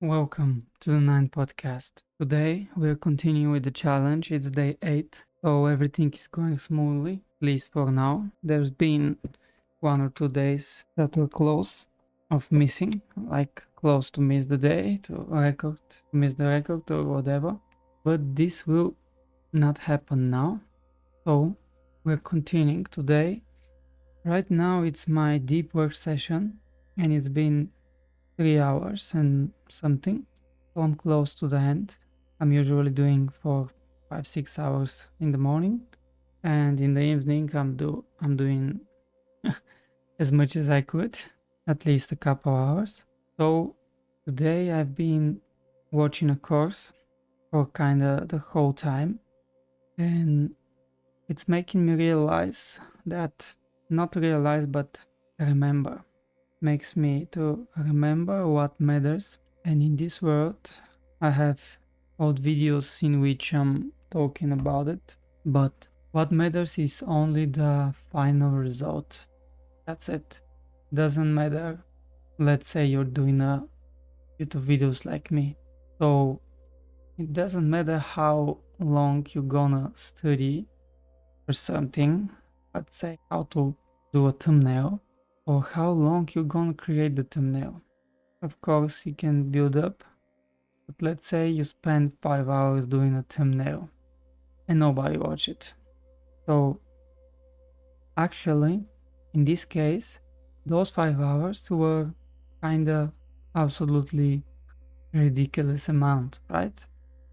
Welcome to the 9 podcast. Today we're continuing with the challenge. It's day 8, so everything is going smoothly, at least for now. There's been 1 or 2 days that were close of missing, like close to miss the day, to miss the record or whatever. But this will not happen now, so we're continuing today. Right now it's my deep work session, and it's been 3 hours and something. So I'm close to the end. I'm usually doing for 5-6 hours in the morning, and in the evening I'm doing as much as I could, at least a couple hours. So today I've been watching a course for kinda the whole time, and it's making me realize that not realize but remember makes me to remember what matters. And in this world, I have old videos in which I'm talking about it, but what matters is only the final result. That's it. Doesn't matter. Let's say you're doing a YouTube videos like me. So it doesn't matter how long you're gonna study or something. Let's say how to do a thumbnail or how long you're gonna create the thumbnail. Of course, you can build up, but let's say you spend 5 hours doing a thumbnail and nobody watch it. So actually, in this case, those 5 hours were kinda absolutely ridiculous amount, right?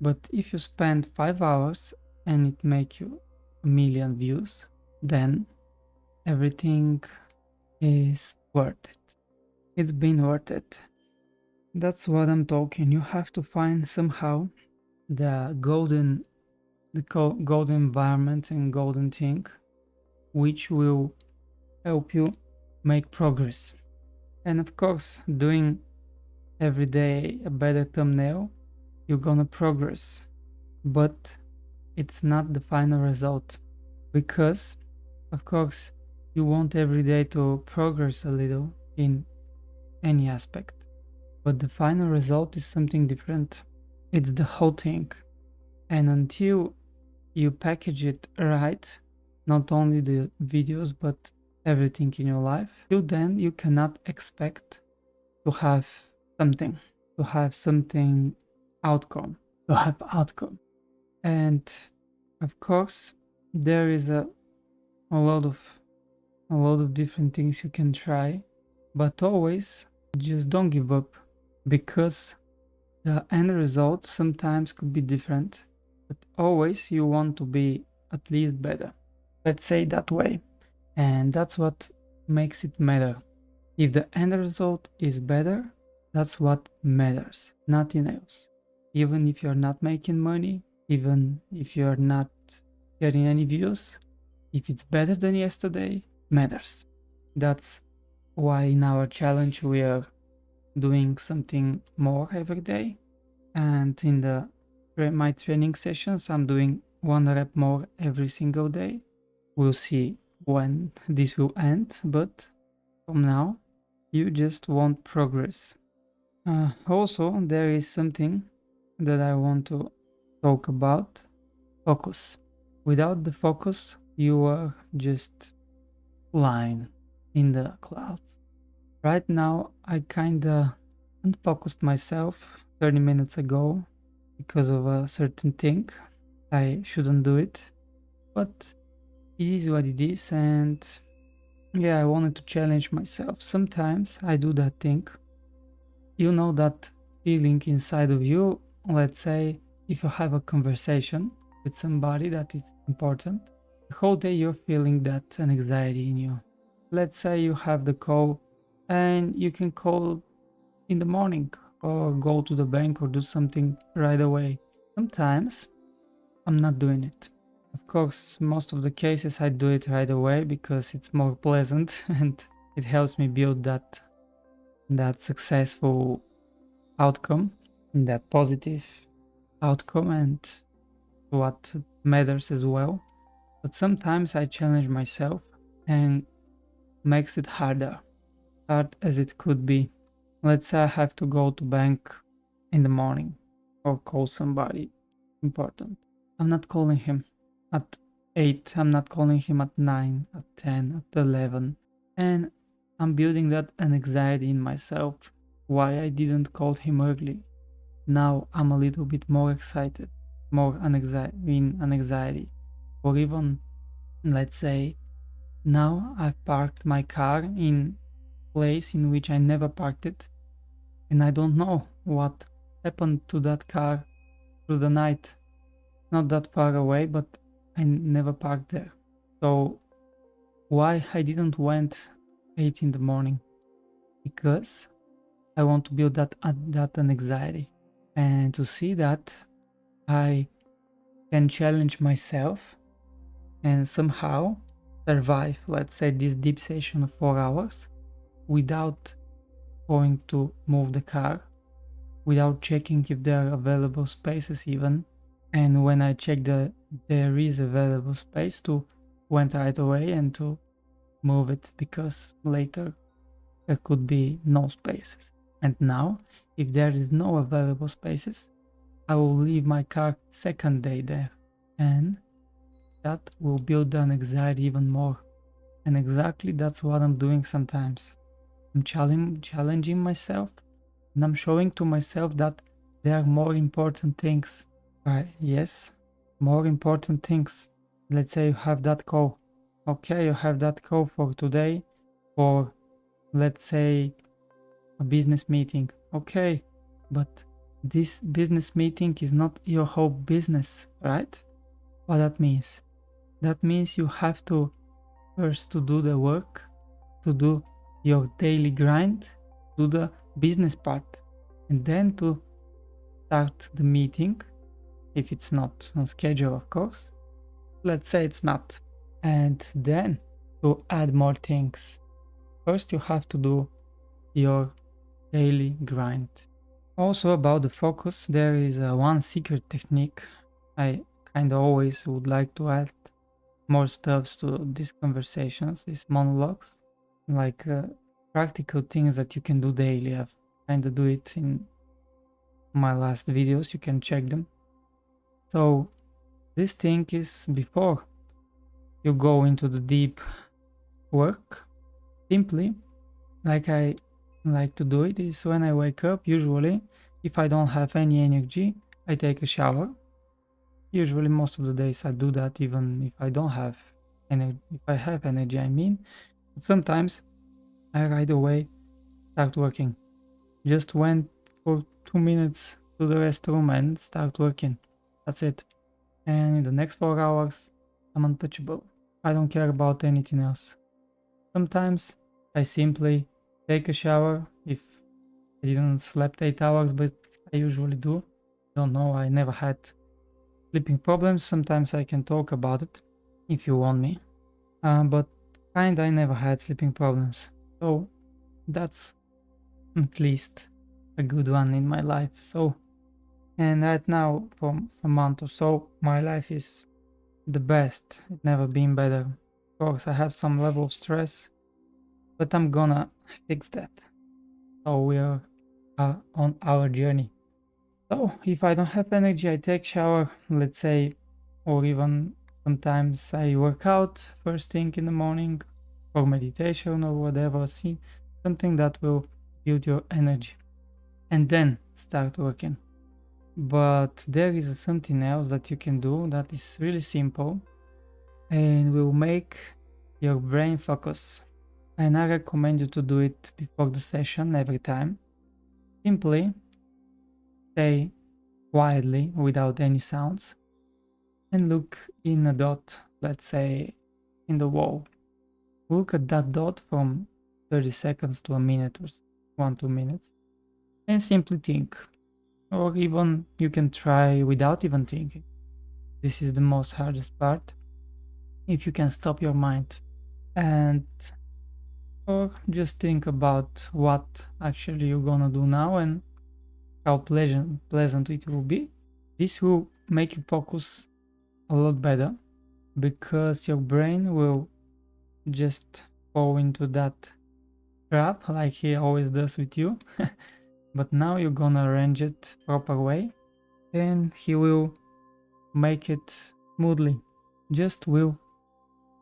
But if you spend 5 hours and it make you 1 million views, then everything is worth it. It's been worth it. That's what I'm talking. You have to find somehow the golden environment and golden thing which will help you make progress. And of course, doing every day a better thumbnail, you're gonna progress. But it's not the final result, because of course you want every day to progress a little in any aspect, but the final result is something different. It's the whole thing. And until you package it right, not only the videos but everything in your life, till then you cannot expect to have something, outcome, to have outcome. And of course there is a lot of different things you can try, but always just don't give up, because the end result sometimes could be different, but always you want to be at least better. Let's say that way. And that's what makes it matter. If the end result is better, that's what matters, nothing else. Even if you're not making money, even if you're not getting any views, if it's better than yesterday, matters. That's why in our challenge we are doing something more every day. And in my training sessions, I'm doing 1 rep more every single day. We'll see when this will end, but from now, you just want progress. Also, there is something that I want to talk about: focus. Without the focus, you are just flying in the clouds. Right now, I kinda unfocused myself 30 minutes ago because of a certain thing. I shouldn't do it, but it is what it is, and yeah, I wanted to challenge myself. Sometimes I do that thing. You know that feeling inside of you, let's say if you have a conversation with somebody that is important, the whole day you're feeling that anxiety in you. Let's say you have the call and you can call in the morning or go to the bank or do something right away. Sometimes I'm not doing it. Of course, most of the cases I do it right away because it's more pleasant and it helps me build that successful outcome, that positive outcome, and what matters as well. But sometimes I challenge myself and makes it hard as it could be. Let's say I have to go to bank in the morning or call somebody important. I'm not calling him at 8, I'm not calling him at 9, at 10, at 11. And I'm building that an anxiety in myself why I didn't call him early. Now I'm a little bit more excited, more in an anxiety. Or even, let's say, now I've parked my car in place in which I never parked it, and I don't know what happened to that car through the night. Not that far away, but I never parked there. So why I didn't went 8 in the morning? Because I want to build that anxiety, and to see that I can challenge myself and somehow survive, let's say, this deep session of 4 hours without going to move the car, without checking if there are available spaces even. And when I check there is available space, to went right away and to move it, because later there could be no spaces. And now, if there is no available spaces, I will leave my car second day there, and that will build the anxiety even more. And exactly that's what I'm doing sometimes. I'm challenging myself, and I'm showing to myself that there are more important things. Yes, more important things. Let's say you have that call. Okay, you have that call for today, or let's say a business meeting. Okay, but this business meeting is not your whole business, right? What that means? That means you have to first to do the work, to do your daily grind, do the business part, and then to start the meeting, if it's not on schedule, of course. Let's say it's not. And then to add more things. First, you have to do your daily grind. Also, about the focus, there is one secret technique. I kind of always would like to add more stuffs to these conversations, these monologues, like practical things that you can do daily. I've kind of do it in my last videos, you can check them. So this thing is, before you go into the deep work, simply, like I like to do it, is when I wake up, usually, if I don't have any energy, I take a shower. Usually most of the days I do that, even if I don't have energy. If I have energy, I mean. But sometimes I right away start working. Just went for 2 minutes to the restroom and start working. That's it. And in the next 4 hours, I'm untouchable. I don't care about anything else. Sometimes I simply take a shower if I didn't slept 8 hours, but I usually do. Don't know, I never had sleeping problems. Sometimes I can talk about it if you want me. But I never had sleeping problems. So that's at least a good one in my life. So, and right now, for a month or so, my life is the best. It's never been better. Of course, I have some level of stress, but I'm gonna fix that. So we are on our journey. So if I don't have energy, I take shower, let's say, or even sometimes I work out first thing in the morning, or meditation or whatever. See, something that will build your energy, and then start working. But there is something else that you can do that is really simple and will make your brain focus. And I recommend you to do it before the session every time. Simply stay quietly without any sounds and look in a dot, let's say in the wall. Look at that dot from 30 seconds to a minute or 1-2 minutes and simply think. Or even you can try without even thinking. This is the most hardest part. If you can stop your mind and or just think about what actually you're gonna do now and how pleasant it will be. This will make you focus a lot better, because your brain will just fall into that trap like he always does with you. but now you're gonna arrange it proper way, and he will make it smoothly. Just will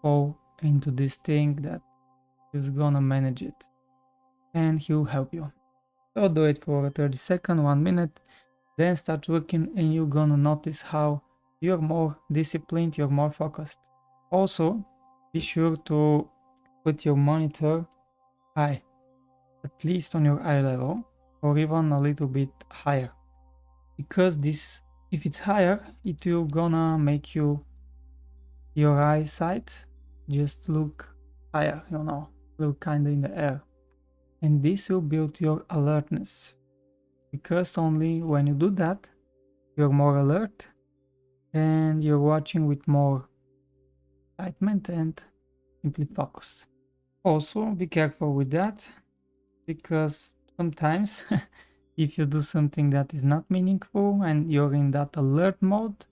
fall into this thing that he's gonna manage it, and he will help you. So do it for 30 seconds, 1 minute, then start working, and you're gonna notice how you're more disciplined, you're more focused. Also, be sure to put your monitor high, at least on your eye level, or even a little bit higher, because this, if it's higher, it will gonna make your eyesight just look higher, look kind of in the air, and this will build your alertness, because only when you do that you're more alert and you're watching with more excitement and simply focus. Also be careful with that, because sometimes if you do something that is not meaningful and you're in that alert mode,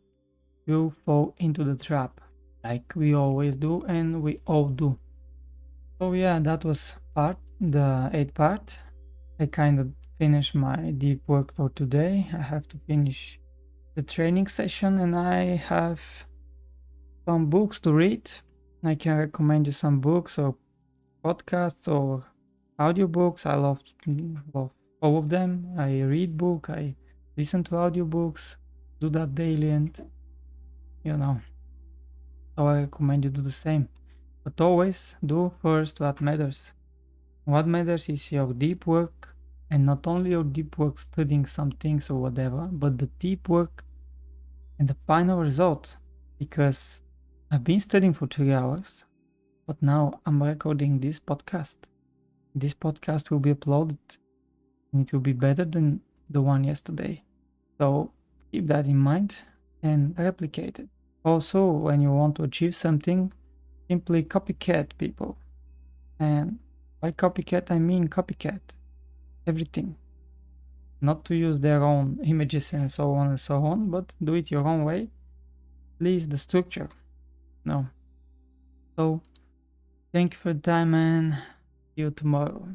you'll fall into the trap, like we always do and we all do. So yeah, that was the 8th part. I kind of finished my deep work for today. I have to finish the training session, and I have some books to read. I can recommend you some books or podcasts or audiobooks. I love all of them. I read book, I listen to audiobooks, do that daily, and so I recommend you do the same. But always do first what matters. What matters is your deep work, and not only your deep work studying some things or whatever, but the deep work and the final result. Because I've been studying for 3 hours, but now I'm recording this podcast. This podcast will be uploaded, and it will be better than the one yesterday. So keep that in mind and replicate it. Also, when you want to achieve something, simply copycat people. And by copycat, I mean copycat everything. Not to use their own images and so on, but do it your own way. Please the structure. No. So, thank you for the time, and see you tomorrow.